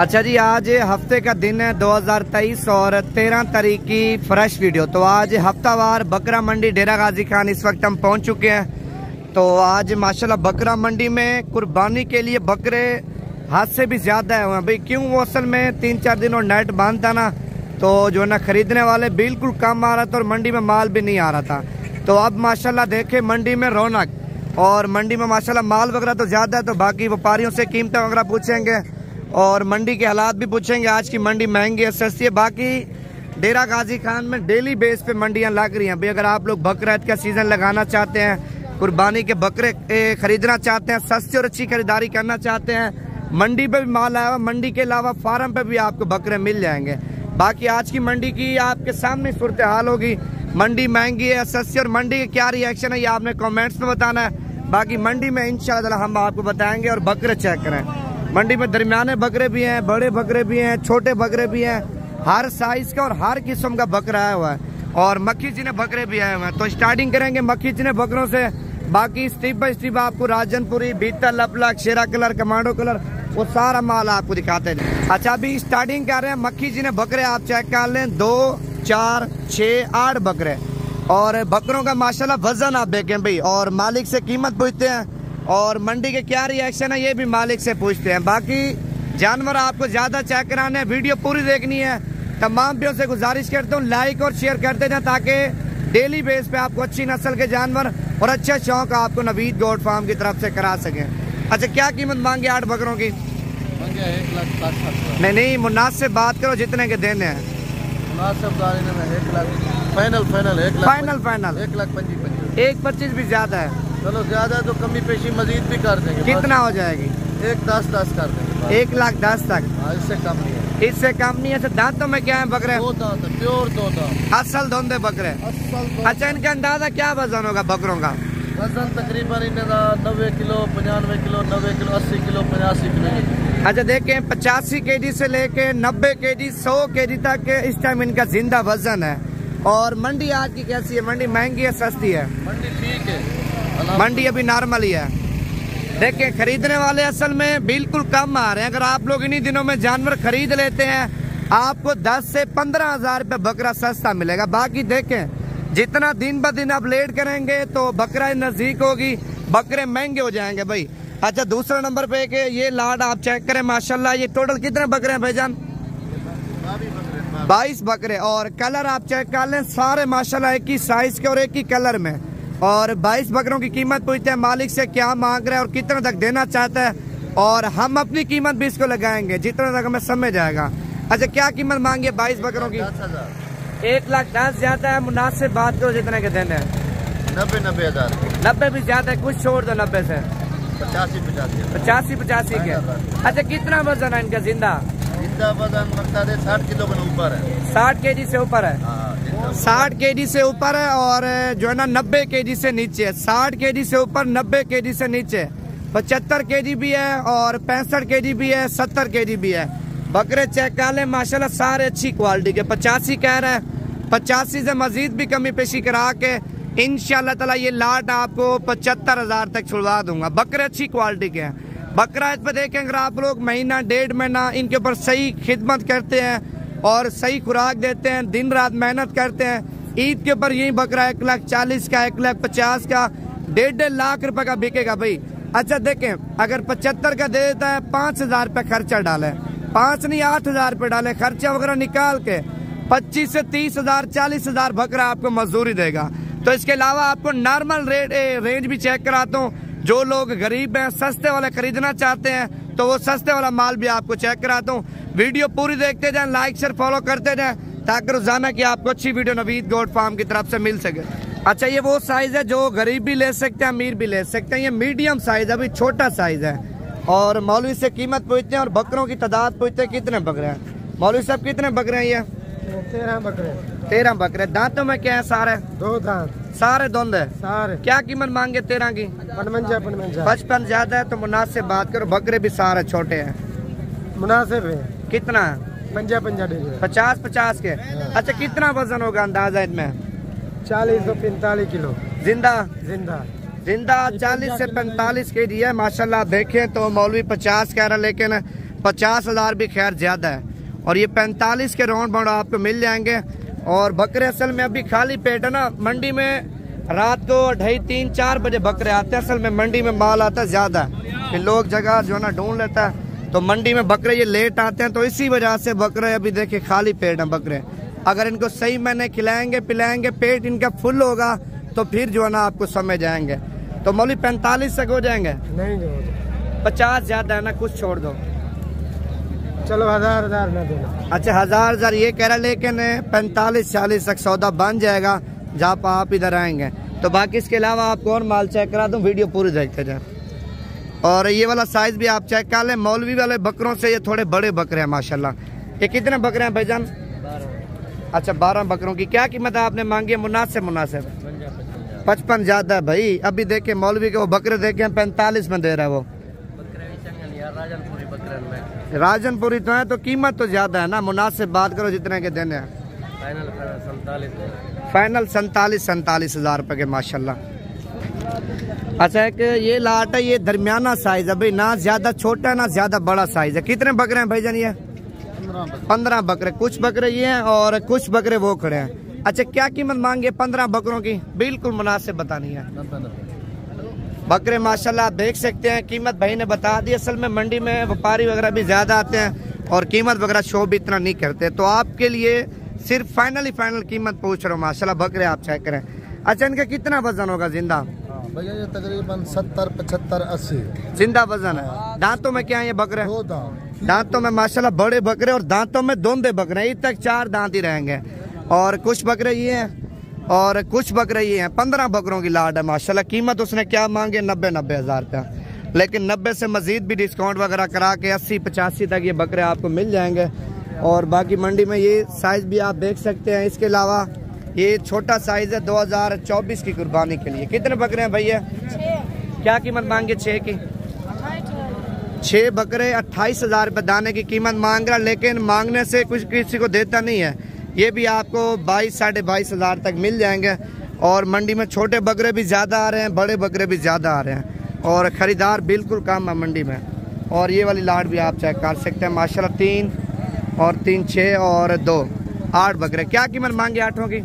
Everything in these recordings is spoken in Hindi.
अच्छा जी, आज हफ्ते का दिन है 2023 और 13 तारीख की फ्रेश वीडियो। तो आज हफ्तावार बकरा मंडी डेरा गाजी खान इस वक्त हम पहुंच चुके हैं। तो आज माशाल्लाह बकरा मंडी में कुर्बानी के लिए बकरे हाथ से भी ज्यादा है भाई। क्यों? वो असल में 3-4 दिन और नेट बंद था ना, तो जो है ना खरीदने वाले बिल्कुल कम आ रहा था और मंडी में माल भी नहीं आ रहा था। तो अब माशाल्लाह देखे मंडी में रौनक और मंडी में माशाल्लाह माल वगैरह तो ज्यादा है। तो बाकी व्यापारियों से कीमतें वगैरह पूछेंगे और मंडी के हालात भी पूछेंगे। आज की मंडी महंगी है सस्ती है। बाकी डेरा गाजी खान में डेली बेस पे मंडियां लग रही हैं भाई। अगर आप लोग बकरा ईद का सीजन लगाना चाहते हैं, कुर्बानी के बकरे खरीदना चाहते हैं, सस्ती और अच्छी खरीदारी करना चाहते हैं, मंडी पे भी माल आया, मंडी के अलावा फार्म पे भी आपको बकरे मिल जाएंगे। बाकी आज की मंडी की आपके सामने सूरत हाल होगी। मंडी महंगी है सस्ती, और मंडी के क्या रिएक्शन है ये आपने कमेंट्स में बताना है। बाकी मंडी में इंशाल्लाह हम आपको बताएंगे। और बकरे चेक करें, मंडी में दरमियाने बकरे भी हैं, बड़े बकरे भी हैं, छोटे बकरे भी हैं, हर साइज का और हर किस्म का बकरा आया हुआ है। और मक्खी चीने बकरे भी आए हुए हैं। तो स्टार्टिंग करेंगे मक्खी चीने बकरों से। बाकी स्टेप बाय स्टेप आपको राजनपुरी, बीता, लपलक, शेरा कलर, कमांडो कलर, वो सारा माल आपको दिखाते हैं। अच्छा, अभी स्टार्टिंग कर रहे हैं मक्खी चीने बकरे। आप चेक कर लें, 2, 4, 6, 8 बकरे। और बकरों का माशाल्लाह वजन आप देखें भाई। और मालिक से कीमत पूछते हैं और मंडी के क्या रिएक्शन है ये भी मालिक से पूछते हैं। बाकी जानवर आपको ज्यादा चेक कराने हैं, वीडियो पूरी देखनी है। तमाम भाइयों से गुजारिश करता हूँ लाइक और शेयर करते जाएं ताकि डेली बेस पे आपको अच्छी नस्ल के जानवर और अच्छा शौक आपको नवीद गोट फार्म की तरफ से करा सकें। अच्छा, क्या कीमत मांगे 8 बकरों की? 1,60,000। नहीं, मुनासिब बात करो, जितने के देने हैं। मुनासिब 1 लाख फाइनल 1,25 भी ज्यादा है। चलो ज्यादा तो कमी पेशी मजीद भी कर देंगे। कितना हो जाएगी? 1,10,10 कर देंगे। 1,10,000 तक? इससे कम नहीं है। इससे कम नहीं है। दांतों में क्या है बकरे? 2 दांत, प्योर 2 दांत, असल धोंदे बकरे। अच्छा, इनका अंदाजा क्या वजन होगा बकरों का? वजन तकरीबन इनका 90 kilo, 95 kilo, 90 kilo, 80 kilo, 85 kilo. अच्छा, देखें 85 kg से लेके 90 kg, 100 kg तक इस टाइम इनका जिंदा वजन है। और मंडी आज की कैसी है? मंडी महंगी है सस्ती है? मंडी ठीक है, मंडी अभी नॉर्मल ही है। देखें खरीदने वाले असल में बिल्कुल कम आ रहे हैं। अगर आप लोग इन्हीं दिनों में जानवर खरीद लेते हैं, आपको 10 से 15 हजार रुपये बकरा सस्ता मिलेगा। बाकी देखें जितना दिन ब दिन आप लेट करेंगे तो बकरा नजदीक होगी, बकरे महंगे हो जाएंगे भाई। अच्छा, दूसरे नंबर पे के ये लाड आप चेक करें माशाल्लाह। ये टोटल कितने बकरे हैं भाईजान? 22 बकरे। और कलर आप चेक कर लें, सारे माशाल्लाह एक ही साइज के और एक ही कलर में। और 22 बकरों की कीमत पूछते हैं मालिक से क्या मांग रहा है और कितने तक देना चाहता है, और हम अपनी कीमत भी इसको लगाएंगे जितने तक हमें समझ आएगा। अच्छा, क्या कीमत मांगी है 22 बकरों की? 1,10,000 ज्यादा है। मुनासिब बात करो, जितने के देने हैं। 90 हजार। 90 भी ज्यादा है, कुछ छोड़ दो 90 से। 85 के। अच्छा, कितना वजन है इनका जिंदा? जिंदा वजन लगता है 60 किलो के ऊपर है। 60 kg से ऊपर है? 60 kg से ऊपर है। और जो है ना 90 kg से नीचे है। 60 kg से ऊपर, 90 kg से नीचे, 75 kg भी है और 65 kg भी है, 70 kg भी है। बकरे चेक कर ले माशाल्लाह, सारे अच्छी क्वालिटी के। 85 कह रहा है, 85 से मजीद भी कमी पेशी करा के इंशाल्लाह ताला ये लाट आपको 75 हजार तक छुड़वा दूंगा। बकरे अच्छी क्वालिटी के हैं। बकरा इस पे देखें, अगर आप लोग महीना 1.5 महीना इनके ऊपर सही खिदमत करते हैं और सही खुराक देते हैं, दिन रात मेहनत करते हैं, ईद के ऊपर यही बकरा 1,40,000 का, 1,50,000 का, 1.5 लाख रुपए का बिकेगा भाई। अच्छा देखें, अगर 75 का दे देता है, 5,000 रुपये खर्चा डाले, 5 नहीं 8,000 रुपये डाले, खर्चा वगैरह निकाल के 25 से 30 हजार, 40 हजार बकरा आपको मजदूरी देगा। तो इसके अलावा आपको नॉर्मल रेंज भी चेक कराता हूँ। जो लोग गरीब हैं, सस्ते वाले खरीदना चाहते हैं, तो वो सस्ते वाला माल भी आपको चेक कराता हूँ। वीडियो पूरी देखते जाएं, लाइक शेयर फॉलो करते जाएं ताकि रोजाना की आपको अच्छी वीडियो नवीद गोट फार्म की तरफ से मिल सके। अच्छा, ये वो साइज है जो गरीब भी ले सकते हैं, अमीर भी ले सकते हैं। ये मीडियम साइज है, अभी छोटा साइज है। और मौलवी से कीमत पूछते हैं और बकरों की तादाद पूछते हैं कितने बकरे हैं। मौलवी साहब कितने बकरे हैं? ये 13 बकरे। 13 बकरे। दांतों में क्या है? सारे 2 दांत, सारे धुंध है सारे। क्या कीमत मांगे 13 की? 55 ज्यादा है तो मुनासिब बात करो। बकरे भी सारे छोटे हैं, मुनासिब है। कितना है? 50 के। अच्छा, कितना वजन होगा अंदाजा इनमें? 40 से 45 किलो। जिंदा 40 से 45 kg है माशाल्लाह। देखें तो मौलवी 50 कह रहा, लेकिन 50,000 भी खैर ज़्यादा है। और ये 45 के राउंड बाउंड आपको मिल जाएंगे। और बकरे असल में अभी खाली पेट है ना, मंडी में रात को 2:30-4 बजे बकरे आते हैं। असल में मंडी में माल आता है ज़्यादा, फिर लोग जगह जो है ना ढूंढ लेता है, तो मंडी में बकरे ये लेट आते हैं, तो इसी वजह से बकरे अभी देखिए खाली पेट हैं बकरे। अगर इनको सही मैंने खिलाएंगे पिलाएंगे, पेट इनका फुल होगा, तो फिर जो है ना आपको समझ आएंगे। तो मौली 45 तक हो जाएंगे? नहीं जो 50 ज़्यादा है ना, कुछ छोड़ दो। चलो 1000 ना देना। अच्छा 1000 ये कह रहा, लेकिन 45-40 तक सौदा बन जाएगा जब आप इधर आएंगे। तो बाकी इसके अलावा आपको और माल चेक करा दूं, वीडियो पूरी देखते जाए। और ये वाला साइज भी आप चेक कर लें। मौलवी वाले बकरों से ये थोड़े बड़े बकरे हैं माशाल्लाह। ये कितने बकरे हैं भाईजान? 12। अच्छा 12 बकरों की क्या कीमत आपने मांगी है? मुनासिब 55 ज़्यादा है भाई। अभी देखे मौलवी के वो बकरे देखे 45 में दे रहा है वो। राजनपुरी तो है, तो कीमत तो ज्यादा है ना, मुनासिब बात करो जितने के देने हैं। फाइनल 47,000 रुपए के माशाल्लाह। अच्छा एक ये लाट है, ये दरमियाना साइज है भाई, ना ज्यादा छोटा है ना ज्यादा बड़ा साइज है। कितने बकरे हैं भाईजान ये? 15 बकरे। कुछ बकरे ये हैं और कुछ बकरे वो खड़े हैं। अच्छा क्या कीमत मांगे 15 बकरों की? बिल्कुल मुनासिब बतानी है। बकरे माशाल्लाह आप देख सकते हैं, कीमत भाई ने बता दी। असल में मंडी में व्यापारी वगैरह भी ज्यादा आते हैं और कीमत वगैरह शो भी इतना नहीं करते, तो आपके लिए सिर्फ फाइनल कीमत पूछ रहा हूँ माशाल्लाह। बकरे आप चेक करें। अच्छा इनका कितना वजन होगा जिंदा? भैया ये तकरीबन 70, 75, 80 जिंदा वजन है। दांतों में क्या है ये बकरे? दांतों में माशाल्लाह बड़े बकरे, और दांतों में दोंदे बकरे, ईद तक 4 दांत ही रहेंगे। और कुछ बकरे ये हैं और कुछ बकरे ये हैं। 15 बकरों की लाट है माशाल्लाह। कीमत उसने क्या मांगे? 90 हज़ार रुपया, लेकिन 90 से मजीद भी डिस्काउंट वगैरह करा के 80-85 तक ये बकरे आपको मिल जाएंगे। और बाकी मंडी में ये साइज भी आप देख सकते हैं। इसके अलावा ये छोटा साइज है 2024 की कुर्बानी के लिए। कितने बकरे हैं भैया? 6। क्या कीमत मांगे 6 की? 6 बकरे 28,000 रुपये दाने की कीमत मांग रहा, लेकिन मांगने से कुछ किसी को देता नहीं है। ये भी आपको 22-22.5 हज़ार तक मिल जाएंगे। और मंडी में छोटे बकरे भी ज़्यादा आ रहे हैं, बड़े बकरे भी ज़्यादा आ रहे हैं, और ख़रीदार बिल्कुल कम है मंडी में। और ये वाली लाट भी आप चेक कर सकते हैं माशाल्लाह। 3 और 3 6 और 2 8 बकरे। क्या कीमत मांगे 8 की?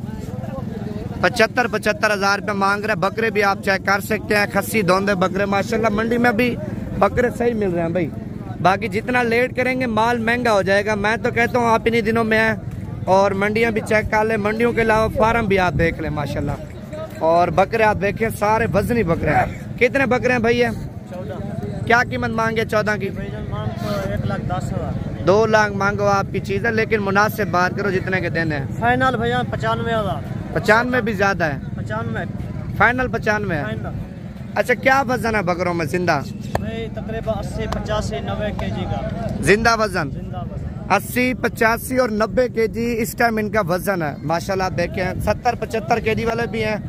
75 हज़ार रुपये मांग रहे। बकरे भी आप चेक कर सकते हैं, खस्सी धोंदे बकरे माशाल्लाह। मंडी में भी बकरे सही मिल रहे हैं भाई। बाकी जितना लेट करेंगे माल महंगा हो जाएगा। मैं तो कहता हूँ आप इन्हीं दिनों में आए और मंडियां भी चेक कर लें। मंडियों के अलावा फार्म भी आप देख लें माशाल्लाह। और बकरे आप देखें सारे वजनी बकरे हैं। कितने बकरे हैं भैया? 14। क्या कीमत मांगे 14 की? 1,10,000। 2 लाख मांगो आपकी चीज़ है, लेकिन मुनासिब बात करो जितने के देने हैं। फाइनल भैया 95,000। 95 भी ज्यादा है। 95 फाइनल 95 है। अच्छा क्या वजन है बकरों में जिंदा? तकरीबन 80, 85, 90 kg का जिंदा वजन। 80, 85 और 90 kg इस टाइम इनका वजन है माशाल्लाह। आप देखें 70-75 kg वाले भी हैं,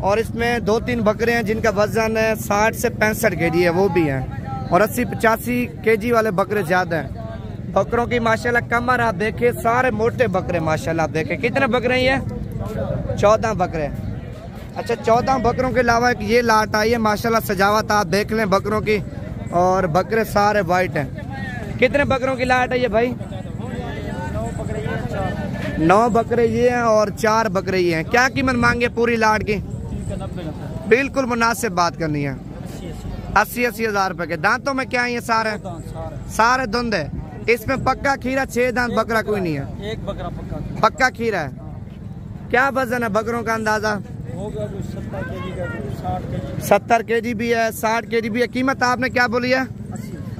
और इसमें 2-3 बकरे हैं जिनका वजन है 60 से 65 kg है, वो भी हैं। और 80-85 kg वाले बकरे ज्यादा हैं। बकरों की माशाल्लाह कमर आप देखें, सारे मोटे बकरे माशाल्लाह। आप देखें कितने बकरे हैं ये? 14 बकरे। अच्छा 14 बकरों के अलावा ये लाट आई है माशाल्लाह। सजावट आप देख लें बकरों की, और बकरे सारे वाइट हैं। कितने बकरों की लाट है ये भाई? 9 बकरे ये हैं और 4 बकरे ये हैं। क्या कीमत मांगे पूरी लाट की? बिल्कुल मुनासिब बात करनी है। 80 हज़ार रुपए के। दांतों में क्या है ये? सारे धुंध है। इसमें पक्का खीरा 6 दांत बकरा कोई नहीं है। एक बकरा पक्का खीरा है। क्या वजन है बकरों का अंदाजा? 70 kg भी है, 60 kg भी है। कीमत आपने क्या बोली है?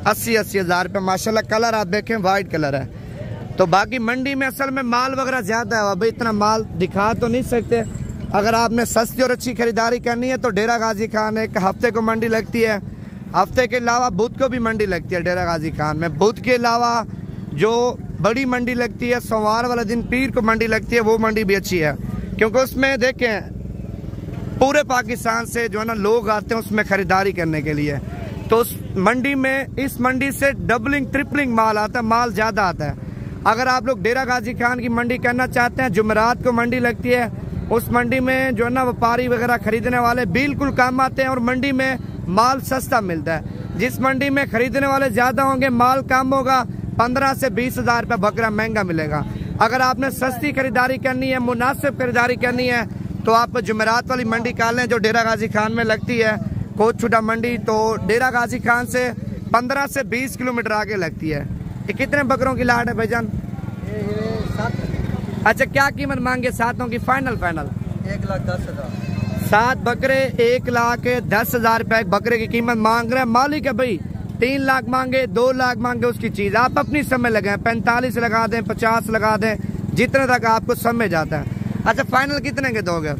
80 हज़ार रुपये माशाल्लाह। कलर आप देखें वाइट कलर है। तो बाकी मंडी में असल में माल वगैरह ज्यादा है भाई, इतना माल दिखा तो नहीं सकते। अगर आपने सस्ती और अच्छी खरीदारी करनी है तो डेरा गाजी खान एक हफ्ते को मंडी लगती है। हफ्ते के अलावा बुध को भी मंडी लगती है डेरा गाजी खान में। बुध के अलावा जो बड़ी मंडी लगती है सोमवार वाला दिन, पीर को मंडी लगती है, वो मंडी भी अच्छी है, क्योंकि उसमें देखें पूरे पाकिस्तान से जो है ना लोग आते हैं उसमें खरीदारी करने के लिए। तो उस मंडी में, इस मंडी से डबलिंग ट्रिपलिंग माल आता है, माल ज्यादा आता है। अगर आप लोग डेरा गाजी खान की मंडी करना चाहते हैं, जुमेरात को मंडी लगती है, उस मंडी में जो है ना व्यापारी वगैरह खरीदने वाले बिल्कुल कम आते हैं और मंडी में माल सस्ता मिलता है। जिस मंडी में खरीदने वाले ज्यादा होंगे माल कम होगा, 15 से 20 हज़ार रुपये बकरा महंगा मिलेगा। अगर आपने सस्ती खरीदारी करनी है, मुनासिब खरीदारी करनी है, तो आप जुमेरात वाली मंडी का लें जो डेरा गाजी खान में लगती है, कोट छुटा मंडी। तो डेरा गाजी खान से 15 से 20 किलोमीटर आगे लगती है। ये कितने बकरों की लाट है भाईजान? अच्छा, क्या कीमत मांगे सातों की? फाइनल 1,10,000। 7 बकरे 1,10,000 रुपए बकरे की कीमत मांग रहे हैं मालिक है भाई। 3 लाख मांगे, 2 लाख मांगे, उसकी चीज आप अपनी समय लगाएं। 45 लगा दें, 50 लगा दें, जितने तक आपको समझ आता है। अच्छा, फाइनल कितने के दोगे?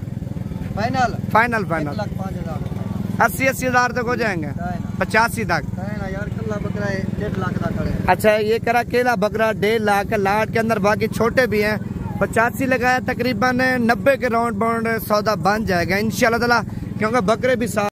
फाइनल 80 हज़ार तक हो जाएंगे, 85 तक। यार कल्ला बकरा 1.5 लाख का खड़े। अच्छा, ये करा केला बकरा 1.5 लाख का लाट के अंदर, बाकी छोटे भी हैं। 85 लगाया, तकरीबन 90 के राउंड बाउंड सौदा बन जाएगा इंशाल्लाह ताला, क्योंकि बकरे भी